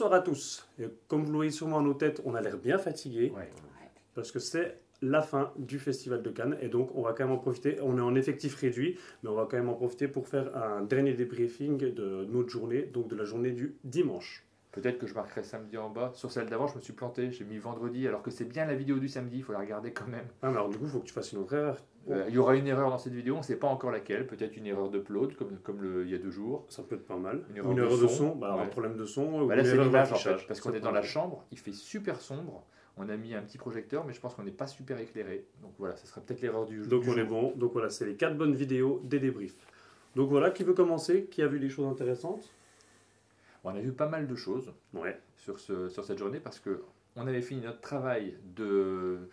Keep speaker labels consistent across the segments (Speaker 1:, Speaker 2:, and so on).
Speaker 1: Bonsoir à tous. Et comme vous le voyez sûrement à nos têtes, on a l'air bien fatigué
Speaker 2: Ouais.
Speaker 1: parce que c'est la fin du Festival de Cannes et donc on va quand même en profiter. On est en effectif réduit, mais on va quand même en profiter pour faire un dernier débriefing de notre journée, donc de la journée du dimanche.
Speaker 2: Peut-être que je marquerai samedi en bas. Sur celle d'avant, je me suis planté. J'ai mis vendredi, alors que c'est bien la vidéo du samedi. Il faut la regarder quand même.
Speaker 1: Ah, mais alors du coup, il faut que tu fasses une autre erreur.
Speaker 2: Il y aura une erreur dans cette vidéo. On ne sait pas encore laquelle. Peut-être une erreur d'upload, il y a 2 jours.
Speaker 1: Ça peut être pas mal.
Speaker 2: Une erreur de son.
Speaker 1: Bah, alors,
Speaker 2: Ouais.
Speaker 1: un problème de son ou
Speaker 2: Bah
Speaker 1: une
Speaker 2: là, c'est
Speaker 1: erreur
Speaker 2: l'image en
Speaker 1: d'affichage.
Speaker 2: fait, parce qu'on
Speaker 1: Ça
Speaker 2: est
Speaker 1: peut
Speaker 2: dans la
Speaker 1: arriver.
Speaker 2: chambre. Il fait super sombre. On a mis un petit projecteur, mais je pense qu'on n'est pas super éclairé. Donc voilà, ce sera peut-être l'erreur du
Speaker 1: Donc
Speaker 2: du
Speaker 1: on est
Speaker 2: jour.
Speaker 1: bon. Donc voilà, c'est les 4 bonnes vidéos des débriefs. Donc voilà, qui veut commencer? Qui a vu des choses intéressantes?
Speaker 2: On a vu pas mal de choses
Speaker 1: Ouais.
Speaker 2: sur cette journée parce que on avait fini notre travail de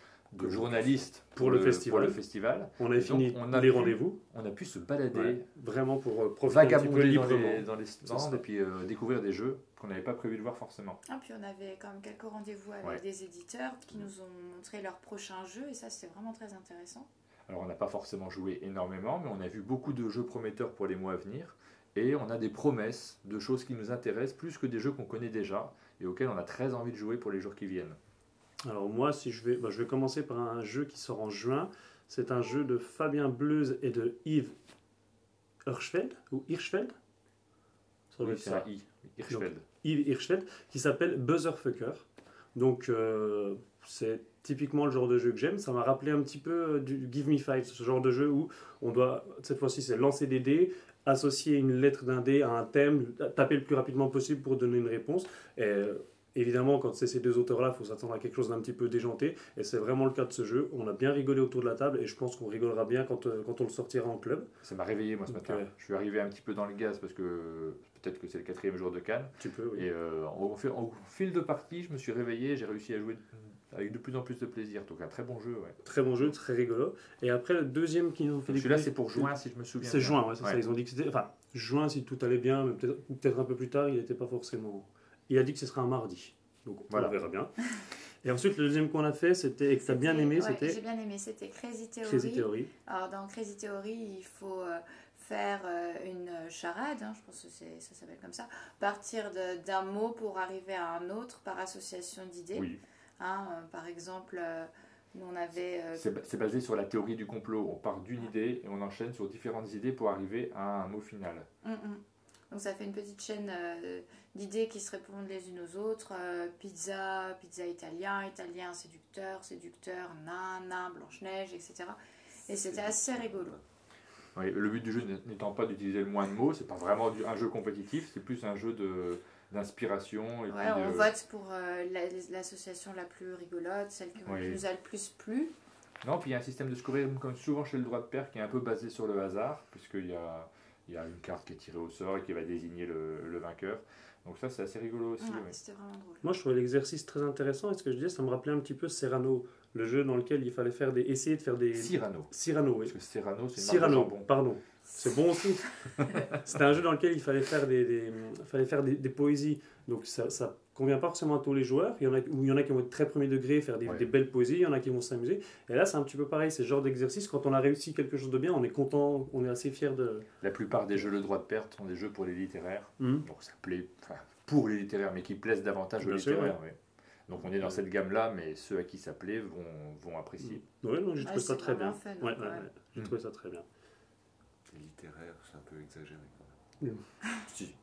Speaker 2: journaliste
Speaker 1: Pour le festival. On avait
Speaker 2: Et donc,
Speaker 1: fini
Speaker 2: on a
Speaker 1: les
Speaker 2: pu-
Speaker 1: rendez-vous.
Speaker 2: On a pu se balader,
Speaker 1: Ouais. Vraiment pour profiter un petit peu
Speaker 2: vagabonder
Speaker 1: librement.
Speaker 2: dans les
Speaker 1: C'est
Speaker 2: stands
Speaker 1: ça.
Speaker 2: et puis découvrir des jeux qu'on n'avait pas prévu de voir forcément.
Speaker 3: Ah, puis on avait quand même quelques rendez-vous avec
Speaker 2: Ouais.
Speaker 3: des éditeurs qui nous ont montré leurs prochains jeux et ça c'était vraiment très intéressant.
Speaker 2: Alors on n'a pas forcément joué énormément, mais on a vu beaucoup de jeux prometteurs pour les mois à venir. Et on a des promesses de choses qui nous intéressent plus que des jeux qu'on connaît déjà et auxquels on a très envie de jouer pour les jours qui viennent.
Speaker 1: Alors moi, si je vais commencer par un jeu qui sort en juin. C'est un jeu de Fabien Bleuze et de Yves Hirschfeld ou Hirschfeld. Ça doit
Speaker 2: Oui,
Speaker 1: être
Speaker 2: c'est
Speaker 1: ça.
Speaker 2: un Hirschfeld.
Speaker 1: Yves Hirschfeld, qui s'appelle Buzzerfucker. Donc c'est typiquement le genre de jeu que j'aime. Ça m'a rappelé un petit peu du Give Me Five, ce genre de jeu où on doit, cette fois-ci, c'est lancer des dés, associer une lettre d'un dé à un thème, taper le plus rapidement possible pour donner une réponse. Et évidemment, quand c'est ces deux auteurs-là, il faut s'attendre à quelque chose d'un petit peu déjanté. Et c'est vraiment le cas de ce jeu. On a bien rigolé autour de la table et je pense qu'on rigolera bien quand on le sortira en club.
Speaker 2: Ça m'a réveillé moi ce
Speaker 1: Donc,
Speaker 2: matin. Je suis arrivé un petit peu dans le gaz parce que peut-être que c'est le 4e jour de Cannes.
Speaker 1: Tu peux, oui.
Speaker 2: Et au fil de partie, je me suis réveillé, j'ai réussi à jouer avec de plus en plus de plaisir. Donc un très bon jeu. Ouais.
Speaker 1: Très bon jeu, très rigolo. Et après, le deuxième qui nous ont fait
Speaker 2: Donc celui-là
Speaker 1: découvrir...
Speaker 2: c'est pour juin si je me souviens
Speaker 1: C'est
Speaker 2: bien.
Speaker 1: juin, ouais, c'est ça. Ils ont dit que c'était... Enfin, juin si tout allait bien, mais peut-être un peu plus tard, il n'était pas forcément... Il a dit que ce serait un mardi. Donc
Speaker 2: Voilà.
Speaker 1: on verra bien. Et ensuite, le deuxième qu'on a fait, c'était, et que tu as bien aimé,
Speaker 3: Ouais,
Speaker 1: c'était
Speaker 3: j'ai bien aimé, c'était Crazy Theory.
Speaker 1: Crazy Theory.
Speaker 3: Alors dans Crazy Theory, il faut faire une charade, hein, je pense que ça s'appelle comme ça, partir d'un mot pour arriver à un autre par association d'idées.
Speaker 2: Oui.
Speaker 3: Hein, par exemple, nous on avait...
Speaker 2: C'est basé sur la théorie du complot. On part d'une idée et on enchaîne sur différentes idées pour arriver à un mot final.
Speaker 3: Donc ça fait une petite chaîne d'idées qui se répondent les unes aux autres. Pizza italien, séducteur, nain, Blanche-Neige, etc. Et c'était assez rigolo.
Speaker 2: Oui, le but du jeu n'étant pas d'utiliser le moins de mots, c'est pas vraiment un jeu compétitif, c'est plus un jeu d'inspiration. Et
Speaker 3: Ouais,
Speaker 2: puis
Speaker 3: on vote pour l'association la plus rigolote, celle qui nous a le plus plu.
Speaker 2: Non, puis il y a un système de scoring, comme souvent chez le droit de pair, qui est un peu basé sur le hasard, puisqu'il y a une carte qui est tirée au sort et qui va désigner le vainqueur. Donc ça, c'est assez rigolo aussi.
Speaker 3: Ouais,
Speaker 2: oui.
Speaker 3: c'était vraiment drôle.
Speaker 1: Moi, je trouvais l'exercice très intéressant. Et ce que je disais, ça me rappelait un petit peu Cyrano, le jeu dans lequel il fallait essayer de faire des...
Speaker 2: Cyrano.
Speaker 1: Cyrano, oui.
Speaker 2: Parce que Cyrano, c'est une marque de
Speaker 1: Cyrano,
Speaker 2: jambon.
Speaker 1: pardon. C'est bon aussi. C'était un jeu dans lequel il fallait faire des poésies. Donc ça convient pas forcément à tous les joueurs. Il y en a qui vont être très premier degré, faire des belles poésies. Il y en a qui vont s'amuser. Et là, c'est un petit peu pareil. C'est ce genre d'exercice. Quand on a réussi quelque chose de bien, on est content, on est assez fier de...
Speaker 2: La plupart des jeux le droit de perte sont des jeux pour les littéraires.
Speaker 1: Mhm.
Speaker 2: Donc ça plaît, enfin, pour les littéraires, mais qui plaisent davantage aux
Speaker 1: Bien sûr,
Speaker 2: littéraires. Oui. Donc on est dans cette gamme-là, mais ceux à qui ça plaît vont apprécier.
Speaker 1: Oui, non, j'ai trouvé ça
Speaker 3: c'est
Speaker 1: très bien.
Speaker 3: vraiment fun,
Speaker 1: Ouais,
Speaker 3: quand
Speaker 1: ouais,
Speaker 3: même.
Speaker 1: ouais. J'ai trouvé ça très bien.
Speaker 4: Littéraire, c'est un peu exagéré. Quand même. Si,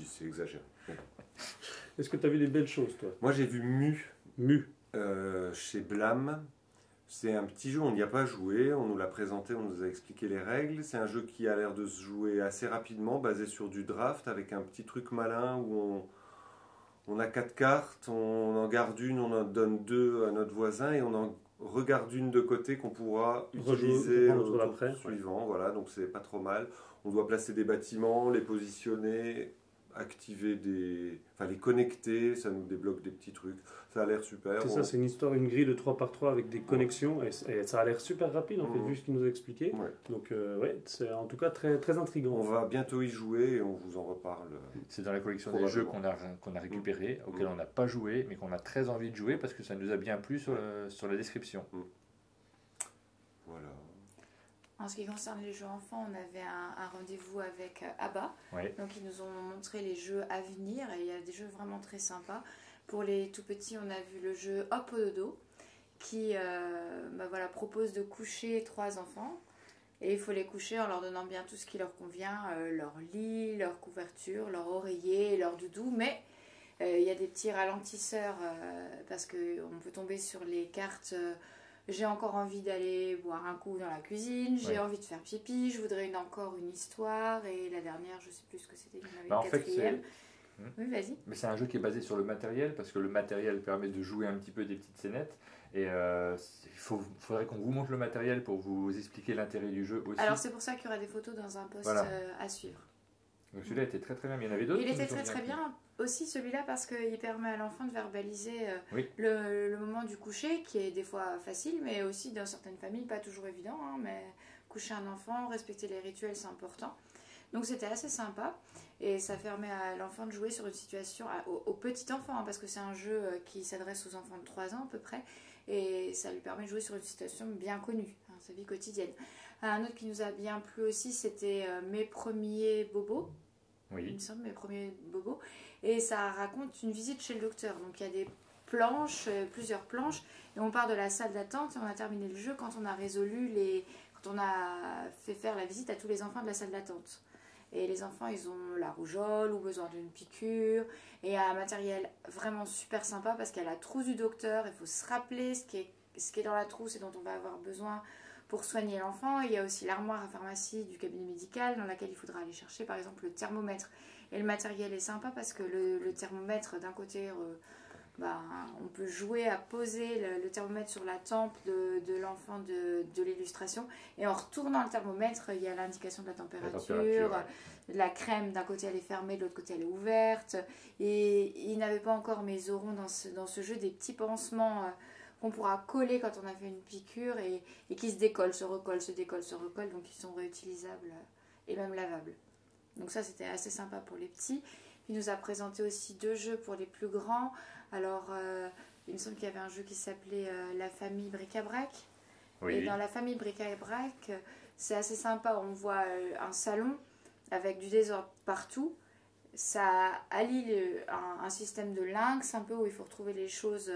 Speaker 4: c'est exagéré. Ouais.
Speaker 1: Est-ce que tu as vu des belles choses, toi?
Speaker 4: Moi, j'ai vu
Speaker 1: Mu.
Speaker 4: chez Blam. C'est un petit jeu, on n'y a pas joué, on nous l'a présenté, on nous a expliqué les règles. C'est un jeu qui a l'air de se jouer assez rapidement, basé sur du draft, avec un petit truc malin où on a 4 cartes, on en garde une, on en donne 2 à notre voisin et on en regarde une de côté qu'on pourra utiliser
Speaker 1: reprendre
Speaker 4: au
Speaker 1: sur
Speaker 4: tour
Speaker 1: l'après.
Speaker 4: suivant. Voilà, donc c'est pas trop mal. On doit placer des bâtiments, les positionner, activer les connecter, ça nous débloque des petits trucs. Ça a l'air super.
Speaker 1: C'est ça, c'est une histoire, une grille de 3x3 avec des connexions et ça a l'air super rapide en fait, vu ce qu'il nous a expliqué.
Speaker 4: Ouais.
Speaker 1: Donc ouais, c'est en tout cas très, très intriguant.
Speaker 4: On va bientôt y jouer et on vous en reparle.
Speaker 2: C'est dans la collection des jeux qu'on a récupérés, auxquels on n'a pas joué, mais qu'on a très envie de jouer parce que ça nous a bien plu sur la description.
Speaker 4: Voilà.
Speaker 3: En ce qui concerne les jeux enfants, on avait un rendez-vous avec ABBA.
Speaker 2: Oui.
Speaker 3: Donc ils nous ont montré les jeux à venir et il y a des jeux vraiment très sympas. Pour les tout petits, on a vu le jeu Hop au dodo qui propose de coucher 3 enfants. Et il faut les coucher en leur donnant bien tout ce qui leur convient, leur lit, leur couverture, leur oreiller, leur doudou. Mais il y a des petits ralentisseurs parce qu'on peut tomber sur les cartes. J'ai encore envie d'aller boire un coup dans la cuisine, j'ai envie de faire pipi, je voudrais encore une histoire. Et la dernière, je ne sais plus ce que c'était, il y en avait une quatrième. Oui, vas-y.
Speaker 2: Mais c'est un jeu qui est basé sur le matériel, parce que le matériel permet de jouer un petit peu des petites scénettes. Et il faudrait qu'on vous montre le matériel pour vous expliquer l'intérêt du jeu aussi.
Speaker 3: Alors c'est pour ça qu'il y aura des photos dans un post à suivre.
Speaker 2: Donc celui-là était très très bien, mais il y en avait d'autres.
Speaker 3: Il était très très bien aussi celui-là parce qu'il permet à l'enfant de verbaliser
Speaker 2: oui.
Speaker 3: le moment du coucher, qui est des fois facile, mais aussi dans certaines familles pas toujours évident. Mais coucher un enfant, respecter les rituels, c'est important. Donc c'était assez sympa et ça permet à l'enfant de jouer sur une situation, au petit enfant, parce que c'est un jeu qui s'adresse aux enfants de 3 ans à peu près, et ça lui permet de jouer sur une situation bien connue, sa vie quotidienne. Un autre qui nous a bien plu aussi, c'était Mes premiers bobos.
Speaker 2: Oui.
Speaker 3: Il me semble, Mes premiers bobos. Et ça raconte une visite chez le docteur. Donc il y a des planches, plusieurs planches, et on part de la salle d'attente et on a terminé le jeu quand on a résolu quand on a fait faire la visite à tous les enfants de la salle d'attente. Et les enfants, ils ont la rougeole ou besoin d'une piqûre. Et il y a un matériel vraiment super sympa parce qu'il y a la trousse du docteur. Il faut se rappeler ce qui est dans la trousse et dont on va avoir besoin pour soigner l'enfant. Il y a aussi l'armoire à pharmacie du cabinet médical dans laquelle il faudra aller chercher par exemple le thermomètre. Et le matériel est sympa parce que le thermomètre, d'un côté, on peut jouer à poser le thermomètre sur la tempe de l'enfant de l'illustration. Et en retournant le thermomètre, il y a l'indication de la température. La crème, d'un côté elle est fermée, de l'autre côté elle est ouverte. Et il n'avait pas encore, mais ils auront dans ce jeu des petits pansements qu'on pourra coller quand on a fait une piqûre et qui se décollent, se recollent, se décollent, se recollent. Donc ils sont réutilisables et même lavables. Donc ça c'était assez sympa pour les petits. Il nous a présenté aussi 2 jeux pour les plus grands. Alors il me semble qu'il y avait un jeu qui s'appelait La famille bric-à-brac. Oui. Et dans La famille bric-à-brac, c'est assez sympa. On voit un salon avec du désordre partout. Ça allie un système de lynx un peu où il faut retrouver les choses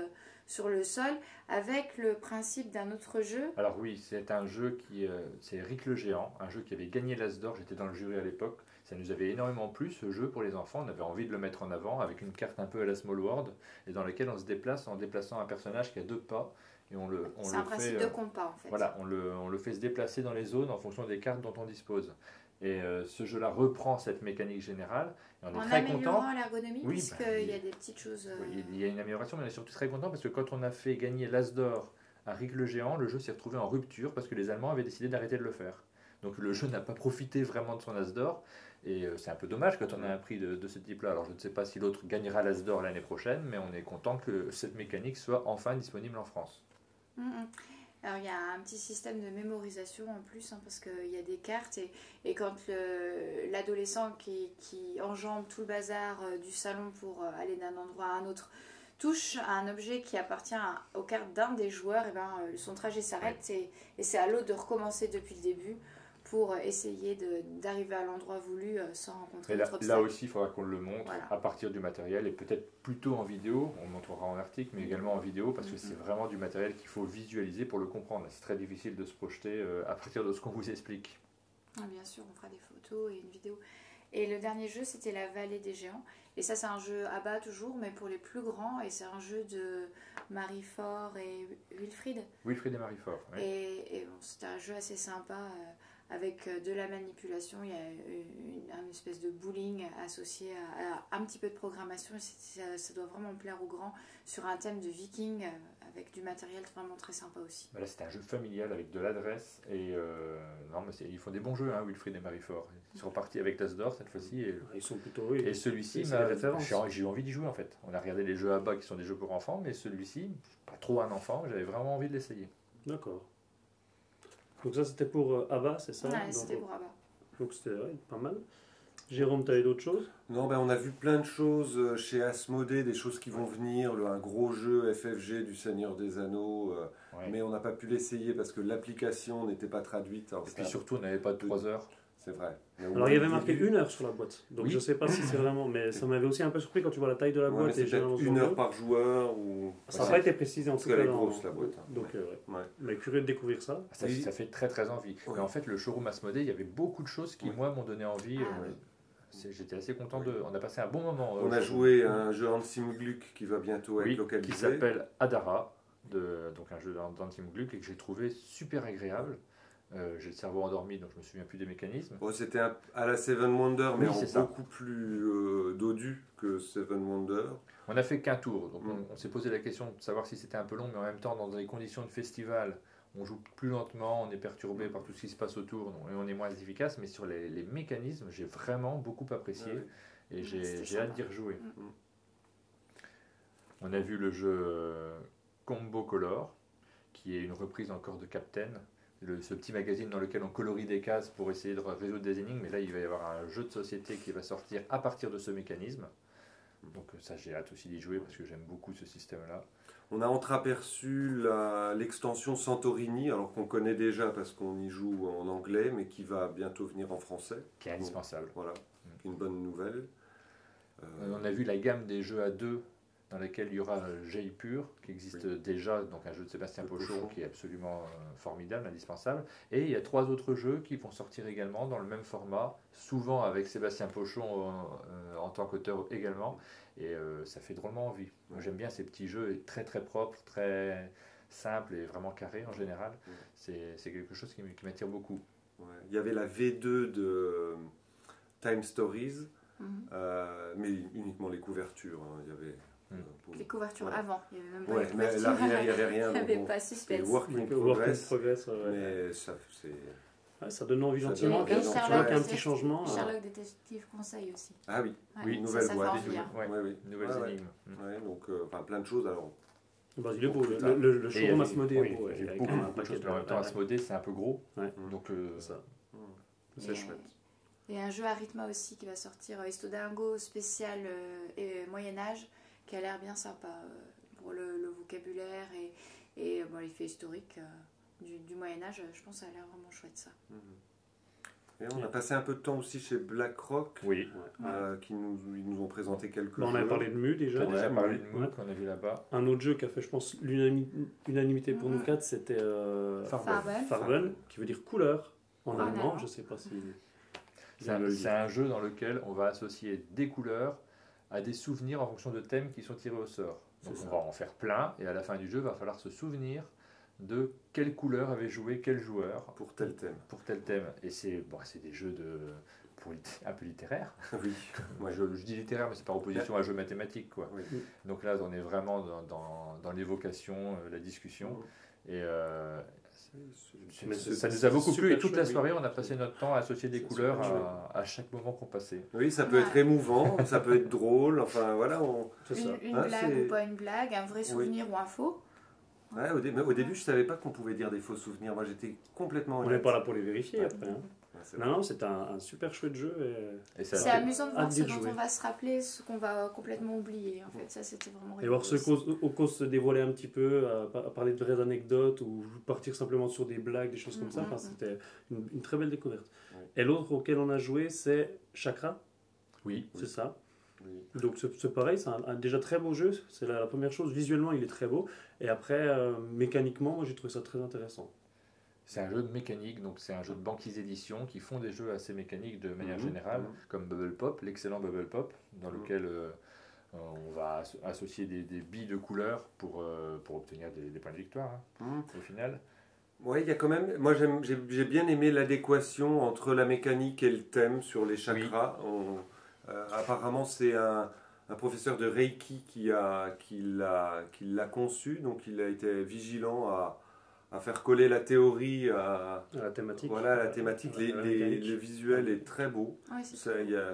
Speaker 3: sur le sol avec le principe d'un autre jeu.
Speaker 2: Alors oui, c'est un jeu c'est Rick le Géant, un jeu qui avait gagné l'As d'Or, j'étais dans le jury à l'époque. Ça nous avait énormément plu ce jeu pour les enfants, on avait envie de le mettre en avant avec une carte un peu à la Small World et dans laquelle on se déplace en déplaçant un personnage qui a 2 pas.
Speaker 3: C'est un principe de compas en fait.
Speaker 2: Voilà, on le fait se déplacer dans les zones en fonction des cartes dont on dispose. Et ce jeu-là reprend cette mécanique générale. Et on est très content. En
Speaker 3: améliorant l'ergonomie, puisqu'il y a des petites choses...
Speaker 2: Oui, il y a une amélioration, mais on est surtout très content parce que quand on a fait gagner l'As d'Or à Rick le Géant, le jeu s'est retrouvé en rupture parce que les Allemands avaient décidé d'arrêter de le faire. Donc le jeu n'a pas profité vraiment de son As d'Or. Et c'est un peu dommage quand on a un prix de ce type-là. Alors je ne sais pas si l'autre gagnera l'As d'Or l'année prochaine, mais on est content que cette mécanique soit enfin disponible en France.
Speaker 3: Alors il y a un petit système de mémorisation en plus, parce qu'il y a des cartes et quand l'adolescent qui enjambe tout le bazar du salon pour aller d'un endroit à un autre touche à un objet qui appartient aux cartes d'un des joueurs, et son trajet s'arrête et c'est à l'autre de recommencer depuis le début pour essayer d'arriver à l'endroit voulu sans rencontrer d'autres obstacles.
Speaker 2: Là aussi, il faudra qu'on le montre à partir du matériel et peut-être plutôt en vidéo. On le montrera en article, mais également en vidéo parce que c'est vraiment du matériel qu'il faut visualiser pour le comprendre. C'est très difficile de se projeter à partir de ce qu'on vous explique.
Speaker 3: Bien sûr, on fera des photos et une vidéo. Et le dernier jeu, c'était La Vallée des Géants. Et ça, c'est un jeu ABBA toujours, mais pour les plus grands. Et c'est un jeu de Marie Faure et Wilfried.
Speaker 2: Wilfried et Marie Faure, oui.
Speaker 3: Et c'était un jeu assez sympa avec de la manipulation. Il y a une espèce de bowling associé à un petit peu de programmation. Ça doit vraiment plaire aux grands sur un thème de viking avec du matériel vraiment très sympa aussi.
Speaker 2: Là, c'était un jeu familial avec de l'adresse. Et ils font des bons jeux, Wilfried et Marie Faure. Ils sont partis avec l'As d'Or cette fois-ci.
Speaker 1: Ils sont plutôt...
Speaker 2: Et celui-ci, j'ai eu envie d'y jouer en fait. On a regardé les jeux ABBA qui sont des jeux pour enfants, mais celui-ci, pas trop un enfant, j'avais vraiment envie de l'essayer.
Speaker 1: D'accord. Donc ça c'était pour ABBA, c'est ça?
Speaker 3: Ouais, c'était pour ABBA.
Speaker 1: Donc c'était pas mal. Jérôme, tu avais d'autres choses?
Speaker 4: Non, ben on a vu plein de choses chez Asmodée, des choses qui vont venir, un gros jeu FFG du Seigneur des Anneaux,
Speaker 2: Ouais.
Speaker 4: mais on n'a pas pu l'essayer parce que l'application n'était pas traduite. Alors,
Speaker 2: Et puis surtout, on n'avait pas de 3 heures.
Speaker 4: c'est vrai. Mais au
Speaker 1: Alors
Speaker 4: moins,
Speaker 1: il y avait
Speaker 4: le
Speaker 1: marqué
Speaker 4: début-
Speaker 1: 1 heure sur la boîte, donc
Speaker 2: Oui.
Speaker 1: je sais pas si c'est vraiment, mais ça m'avait aussi un peu surpris quand tu vois la taille de la
Speaker 4: Ouais, mais
Speaker 1: boîte
Speaker 4: c'est
Speaker 1: et généralement
Speaker 4: peut-être
Speaker 1: sur
Speaker 4: 1
Speaker 1: le
Speaker 4: heure
Speaker 1: jeu.
Speaker 4: par joueur ou.
Speaker 1: Ça n'a
Speaker 2: Ouais.
Speaker 1: pas été précisé en
Speaker 4: Parce
Speaker 1: tout
Speaker 4: qu'elle
Speaker 1: cas.
Speaker 4: est grosse, la boîte, hein.
Speaker 1: Donc,
Speaker 4: Ouais.
Speaker 1: mais curieux de découvrir ça.
Speaker 2: Ça,
Speaker 4: Oui.
Speaker 2: ça fait très très envie.
Speaker 4: Ouais.
Speaker 2: Mais en fait, le showroom Asmodée, il y avait beaucoup de choses qui,
Speaker 4: Ouais.
Speaker 2: moi, m'ont donné envie.
Speaker 3: Ah oui.
Speaker 2: J'étais assez content de. On a passé un bon moment.
Speaker 4: On a joué à un jeu Hansim Gluck qui va bientôt être
Speaker 2: Oui,
Speaker 4: localisé.
Speaker 2: qui s'appelle Adara, donc un jeu d'Antim Gluck, et que j'ai trouvé super agréable. J'ai le cerveau endormi, donc je me souviens plus des mécanismes.
Speaker 4: Bon, c'était à la Seven Wonders, mais
Speaker 2: Oui, c'est ça.
Speaker 4: beaucoup plus dodu que Seven Wonders.
Speaker 2: On n'a fait qu'un tour, donc
Speaker 4: Mm.
Speaker 2: on s'est posé la question de savoir si c'était un peu long, mais en même temps, dans des conditions de festival, on joue plus lentement, on est perturbé par tout ce qui se passe autour, et on est moins efficace. Mais sur les mécanismes, j'ai vraiment beaucoup apprécié,
Speaker 4: Ouais.
Speaker 2: et
Speaker 3: C'était
Speaker 2: j'ai hâte
Speaker 3: sympa.
Speaker 2: d'y rejouer.
Speaker 3: Mm.
Speaker 2: On a vu le jeu Combo Color, qui est une reprise encore de Captain, ce petit magazine dans lequel on colorie des cases pour essayer de résoudre des énigmes. Mais là, il va y avoir un jeu de société qui va sortir à partir de ce mécanisme. Donc ça, j'ai hâte aussi d'y jouer parce que j'aime beaucoup ce système-là.
Speaker 4: On a entreaperçu l'extension Santorini, alors qu'on connaît déjà parce qu'on y joue en anglais, mais qui va bientôt venir en français.
Speaker 2: Qui est indispensable.
Speaker 4: Voilà, une bonne nouvelle.
Speaker 2: On a vu la gamme des jeux à deux dans laquelle il y aura Jaipur, qui existe déjà, donc un jeu de Sébastien
Speaker 4: Le
Speaker 2: Pochon
Speaker 4: Pochon.
Speaker 2: qui est absolument formidable, indispensable. Et il y a 3 autres jeux qui vont sortir également dans le même format, souvent avec Sébastien Pochon en tant qu'auteur également. Et ça fait drôlement envie. Moi, j'aime bien ces petits jeux très très propres, très simples et vraiment carrés en général. C'est quelque chose qui m'attire beaucoup.
Speaker 4: Ouais. Il y avait la V2 de Time Stories,
Speaker 3: Mhm.
Speaker 4: mais uniquement les couvertures. Hein. Il y avait, pour-
Speaker 3: Les couvertures
Speaker 4: Voilà.
Speaker 3: avant, il n'y avait même pas
Speaker 4: Ouais,
Speaker 3: les
Speaker 4: mais
Speaker 3: couvertures.
Speaker 4: l'arrière, il n'y avait rien.
Speaker 3: Il n'y
Speaker 4: donc
Speaker 3: avait
Speaker 4: bon,
Speaker 3: pas
Speaker 4: c'était
Speaker 3: suspense.
Speaker 4: work in
Speaker 1: Work in
Speaker 4: progress.
Speaker 1: progress, ouais.
Speaker 4: Mais ça, c'est.
Speaker 1: Ouais, ça donne envie
Speaker 4: Ça
Speaker 1: gentiment.
Speaker 4: donne envie,
Speaker 1: Tu
Speaker 4: donc,
Speaker 1: vois
Speaker 4: Sherlock,
Speaker 1: qu'il y a un
Speaker 3: c'est-
Speaker 1: petit changement.
Speaker 3: Sherlock Détective Conseil aussi.
Speaker 4: Ah oui,
Speaker 3: Ouais,
Speaker 4: oui,
Speaker 3: ça,
Speaker 4: nouvelle
Speaker 3: ça
Speaker 4: boîte.
Speaker 3: fait envie, hein.
Speaker 2: Ouais.
Speaker 4: Oui.
Speaker 2: Nouvelles
Speaker 4: Ouais, ouais.
Speaker 2: énigmes.
Speaker 4: Ouais, donc, enfin, plein de choses. Alors,
Speaker 1: Bah, il est beau,
Speaker 4: Plus
Speaker 1: le,
Speaker 4: tard.
Speaker 1: le, le
Speaker 2: Et il y
Speaker 1: showroom
Speaker 2: avait-
Speaker 1: Asmodée est
Speaker 2: oui,
Speaker 1: beau. ouais,
Speaker 2: il y a
Speaker 1: avec
Speaker 2: beaucoup,
Speaker 1: un
Speaker 2: beaucoup de
Speaker 1: paquet
Speaker 2: choses, mais en même temps, Asmodée, c'est un peu gros.
Speaker 1: Ouais.
Speaker 2: Donc,
Speaker 1: C'est ça.
Speaker 4: c'est
Speaker 3: Et-
Speaker 4: chouette.
Speaker 3: Il y a un jeu à rythme aussi qui va sortir, Estodingo spécial Moyen-Âge, qui a l'air bien sympa pour le vocabulaire et bon, l'effet historique du Moyen-Âge. Je pense que ça a l'air vraiment chouette ça.
Speaker 4: Et on a passé un peu de temps aussi chez BlackRock,
Speaker 2: oui.
Speaker 4: ils nous ont présenté quelques
Speaker 1: Bah, on
Speaker 4: jeux.
Speaker 1: avait parlé de Mu
Speaker 2: Tu
Speaker 1: déjà.
Speaker 2: as déjà parlé de
Speaker 1: Ouais.
Speaker 2: Moon qu'on a vu là-bas.
Speaker 1: Un autre jeu qui a fait, je pense, l'unanimité pour nous quatre, c'était
Speaker 2: Farben.
Speaker 1: Farben, qui veut dire couleur en
Speaker 3: En
Speaker 1: allemand.
Speaker 3: allemand.
Speaker 1: Je sais pas si.
Speaker 2: C'est un jeu dans lequel on va associer des couleurs à des souvenirs en fonction de thèmes qui sont tirés au sort. Donc
Speaker 1: C'est
Speaker 2: on
Speaker 1: ça.
Speaker 2: va en faire plein et à la fin du jeu, il va falloir se souvenir de quelle couleur avait joué quel joueur
Speaker 4: Pour tel thème.
Speaker 2: pour tel thème. Et c'est des jeux un peu littéraires.
Speaker 4: Oui. Ouais.
Speaker 2: Je dis littéraire, mais c'est par opposition à un jeu mathématique, quoi.
Speaker 4: Oui.
Speaker 2: Donc là, on est vraiment dans l'évocation, la discussion. Et
Speaker 1: Mais
Speaker 2: ça nous a
Speaker 1: c'est
Speaker 2: beaucoup plu.
Speaker 1: super
Speaker 2: Et toute la
Speaker 1: chouette,
Speaker 2: soirée, on a passé notre temps à associer des
Speaker 4: C'est
Speaker 2: couleurs
Speaker 4: super
Speaker 2: à chaque moment qu'on passait.
Speaker 4: Oui, ça peut
Speaker 3: Ouais.
Speaker 4: être émouvant, ça peut être drôle, enfin voilà.
Speaker 1: C'est ça.
Speaker 3: Une
Speaker 4: Ah,
Speaker 3: blague
Speaker 4: c'est-
Speaker 3: ou pas une blague, un vrai souvenir ou un faux.
Speaker 4: Ouais, au début, je savais pas qu'on pouvait dire des faux souvenirs. Moi, j'étais complètement
Speaker 1: On n'est
Speaker 4: honnête.
Speaker 1: pas là pour les vérifier
Speaker 4: Ouais.
Speaker 1: après. Hein.
Speaker 4: Ouais, c'est
Speaker 1: Non,
Speaker 4: vrai.
Speaker 1: non, c'est un super chouette jeu.
Speaker 2: Et ça
Speaker 3: C'est
Speaker 2: fait-
Speaker 3: amusant de voir
Speaker 1: hâte
Speaker 3: ce
Speaker 1: d'y
Speaker 3: dont
Speaker 1: jouer.
Speaker 3: on va se rappeler, ce qu'on va complètement oublier. En fait, ça c'était vraiment
Speaker 1: Et voir
Speaker 3: rigolo
Speaker 1: ceux
Speaker 3: aussi.
Speaker 1: aux causes se dévoiler un petit peu, à parler de vraies anecdotes ou partir simplement sur des blagues, des choses comme ça. Enfin, c'était une très belle découverte.
Speaker 4: Ouais.
Speaker 1: Et l'autre auquel on a joué, c'est Chakra.
Speaker 2: Oui.
Speaker 1: C'est ça.
Speaker 4: Oui.
Speaker 1: Donc c'est pareil, c'est un déjà très beau jeu, c'est la première chose. Visuellement, il est très beau. Et après, mécaniquement, moi j'ai trouvé ça très intéressant.
Speaker 2: C'est un jeu de mécanique, donc c'est un jeu de Banquise Édition qui font des jeux assez mécaniques de manière
Speaker 4: Mhm.
Speaker 2: générale,
Speaker 4: Mhm.
Speaker 2: comme Bubble Pop, l'excellent Bubble Pop, dans
Speaker 4: Mhm.
Speaker 2: lequel on va associer des billes de couleurs pour obtenir des points de victoire, hein,
Speaker 4: Mhm.
Speaker 2: au final.
Speaker 4: Ouais, il y a quand même. Moi, j'ai bien aimé l'adéquation entre la mécanique et le thème sur les chakras. Apparemment, c'est un professeur de Reiki qui l'a conçu, donc il a été vigilant à faire coller la théorie à
Speaker 1: La thématique.
Speaker 4: voilà, la thématique.
Speaker 1: La mécanique.
Speaker 4: Le visuel est très beau.
Speaker 3: Ouais, c'est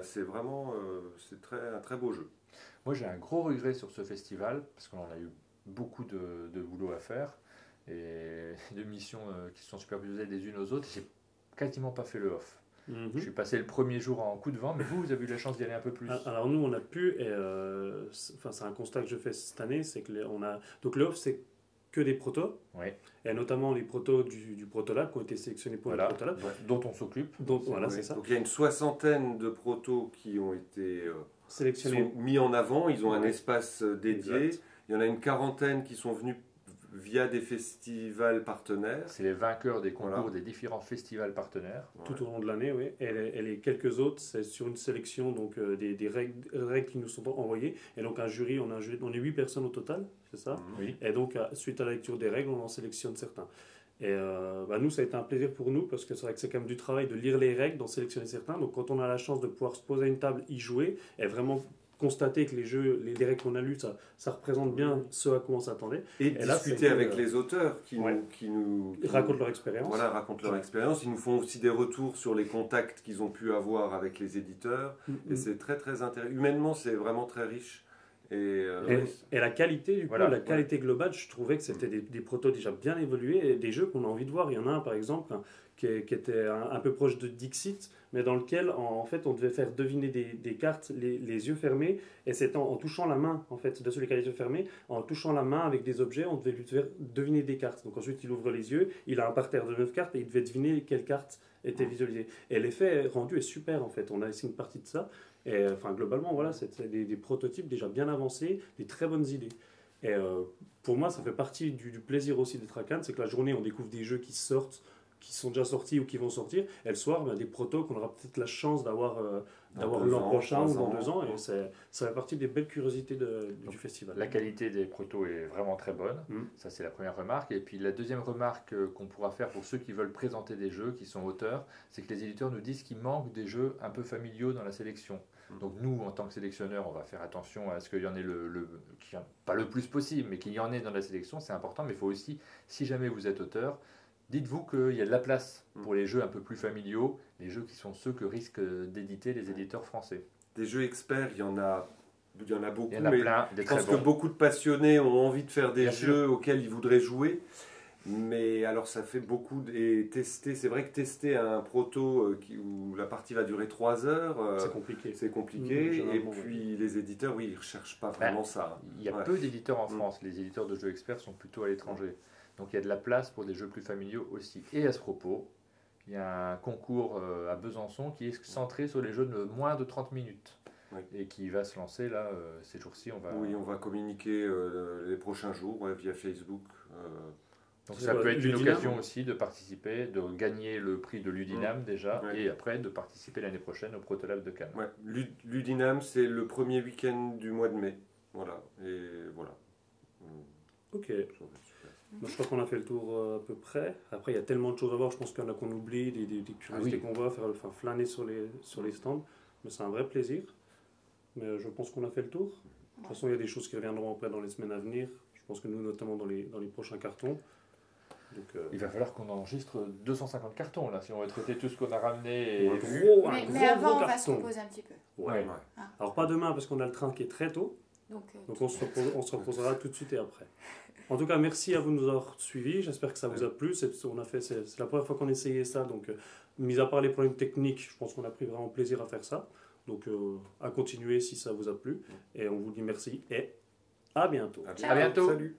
Speaker 4: C'est vraiment un très beau jeu.
Speaker 2: Moi, j'ai un gros regret sur ce festival, parce qu'on a eu beaucoup de boulot à faire, et de missions qui se sont superposées les unes aux autres. J'ai quasiment pas fait le off. Je suis passé le premier jour en coup de vent, mais vous avez eu la chance d'y aller un peu plus.
Speaker 1: Alors nous, on a pu, et c'est un constat que je fais cette année, c'est que donc le off, c'est que des protos,
Speaker 2: Oui.
Speaker 1: et notamment les protos du Protolab qui ont été sélectionnés pour le Protolab.
Speaker 2: Dont on s'occupe.
Speaker 1: Donc voilà, c'est ça.
Speaker 4: Donc il y a une 60aine de protos qui ont été
Speaker 1: Sélectionnés.
Speaker 4: sont mis en avant, ils ont un espace dédié.
Speaker 1: Exact.
Speaker 4: Il y en a une quarantaine qui sont venus via des festivals partenaires.
Speaker 2: C'est les vainqueurs des concours
Speaker 4: Voilà.
Speaker 2: des différents festivals partenaires.
Speaker 1: Tout au long de l'année, oui. Et les quelques autres, c'est sur une sélection donc, des règles qui nous sont envoyées. Et donc un jury, on est 8 personnes au total, c'est ça.
Speaker 2: Oui.
Speaker 1: Et donc, suite à la lecture des règles, on en sélectionne certains. Et nous, ça a été un plaisir pour nous, parce que c'est vrai que c'est quand même du travail de lire les règles, d'en sélectionner certains. Donc quand on a la chance de pouvoir se poser à une table, y jouer, et vraiment constater que les règles qu'on a lues, ça représente bien ce à quoi on s'attendait.
Speaker 4: Et
Speaker 1: là,
Speaker 4: discuter
Speaker 1: c'est que,
Speaker 4: avec les auteurs qui
Speaker 1: ouais.
Speaker 4: nous
Speaker 1: Racontent leur expérience.
Speaker 4: Voilà, racontent leur expérience. Ils nous font aussi des retours sur les contacts qu'ils ont pu avoir avec les éditeurs. Et c'est très très intéressant. Humainement, c'est vraiment très riche. Et
Speaker 1: la qualité, du coup,
Speaker 2: Voilà,
Speaker 1: la qualité globale, je trouvais que c'était des protos déjà bien évolués et des jeux qu'on a envie de voir. Il y en a un, par exemple, qui était un peu proche de Dixit, mais dans lequel, en fait, on devait faire deviner des cartes les yeux fermés, et c'est en touchant la main, en fait, dessus les yeux fermés, en touchant la main avec des objets, on devait lui faire deviner des cartes. Donc ensuite, il ouvre les yeux, il a un parterre de 9 cartes, et il devait deviner quelle carte était visualisée. Et l'effet rendu est super, en fait. On a essayé une partie de ça. Et enfin, globalement, voilà, c'est des prototypes déjà bien avancés, des très bonnes idées. Et pour moi, ça fait partie du plaisir aussi d'être à Cannes, c'est que la journée, on découvre des jeux qui sortent, qui sont déjà sortis ou qui vont sortir, et le soir, des protos qu'on aura peut-être la chance d'avoir l'an prochain ou dans 2 ans, et ça fait partie des belles curiosités du festival.
Speaker 2: La qualité des protos est vraiment très bonne, ça c'est la première remarque. Et puis la deuxième remarque qu'on pourra faire pour ceux qui veulent présenter des jeux, qui sont auteurs, c'est que les éditeurs nous disent qu'il manque des jeux un peu familiaux dans la sélection. Donc nous, en tant que sélectionneurs, on va faire attention à ce qu'il y en ait pas le plus possible, mais qu'il y en ait dans la sélection, c'est important. Mais il faut aussi, si jamais vous êtes auteur, dites-vous qu'il y a de la place pour les jeux un peu plus familiaux, les jeux qui sont ceux que risquent d'éditer les éditeurs français.
Speaker 4: des jeux experts, il y en a beaucoup.
Speaker 2: Il y en a
Speaker 4: mais
Speaker 2: plein, des
Speaker 4: je
Speaker 2: très
Speaker 4: pense que
Speaker 2: bons.
Speaker 4: beaucoup de passionnés ont envie de faire des
Speaker 2: Bien
Speaker 4: jeux
Speaker 2: sûr.
Speaker 4: auxquels ils voudraient jouer. Mais alors ça fait beaucoup et tester, c'est vrai que tester un proto où la partie va durer 3 heures,
Speaker 1: C'est compliqué.
Speaker 4: c'est compliqué. Et
Speaker 1: généralement,
Speaker 4: puis les éditeurs, oui, ils recherchent pas vraiment ça.
Speaker 2: Il y a peu d'éditeurs en France, les éditeurs de jeux experts sont plutôt à l'étranger. Donc il y a de la place pour des jeux plus familiaux aussi. Et à ce propos, il y a un concours à Besançon qui est centré sur les jeux de moins de 30 minutes.
Speaker 4: Oui.
Speaker 2: Et qui va se lancer là, ces jours-ci.
Speaker 4: Oui, on va communiquer les prochains jours via Facebook.
Speaker 2: Donc
Speaker 1: C'est
Speaker 2: ça
Speaker 1: quoi,
Speaker 2: peut être une
Speaker 1: Ludinam
Speaker 2: occasion aussi de participer, de gagner le prix de Ludinam déjà,
Speaker 4: Ouais.
Speaker 2: et après de participer l'année prochaine au Protolab de Cannes.
Speaker 4: Ouais, Ludinam, c'est le premier week-end du mois de mai. Voilà. Et voilà.
Speaker 1: Ok.
Speaker 4: Ça va être super.
Speaker 1: Moi, je crois qu'on a fait le tour à peu près. Après, il y a tellement de choses à voir, je pense qu'il y en a qu'on oublie, des curiosités qu'on voit, flâner sur les stands. Mais c'est un vrai plaisir. Mais je pense qu'on a fait le tour. De toute façon, il y a des choses qui reviendront après dans les semaines à venir. Je pense que nous, notamment dans les prochains cartons. Donc,
Speaker 2: Il va falloir qu'on enregistre 250 cartons là, si on veut traiter tout ce qu'on a ramené et
Speaker 1: un
Speaker 2: vu.
Speaker 1: gros
Speaker 3: Mais avant, on va se
Speaker 1: carton.
Speaker 3: reposer un petit peu.
Speaker 1: Ouais.
Speaker 2: Ouais.
Speaker 1: Alors, pas demain, parce qu'on a le train qui est très tôt.
Speaker 3: Donc,
Speaker 1: Donc on se reposera tout de suite et après. En tout cas, merci à vous de nous avoir suivis. J'espère que ça vous a plu. C'est la première fois qu'on essayait ça. Donc, mis à part les problèmes techniques, je pense qu'on a pris vraiment plaisir à faire ça. Donc, à continuer si ça vous a plu. Et on vous dit merci et à bientôt.
Speaker 4: À
Speaker 3: Ciao.
Speaker 2: bientôt.
Speaker 4: Salut.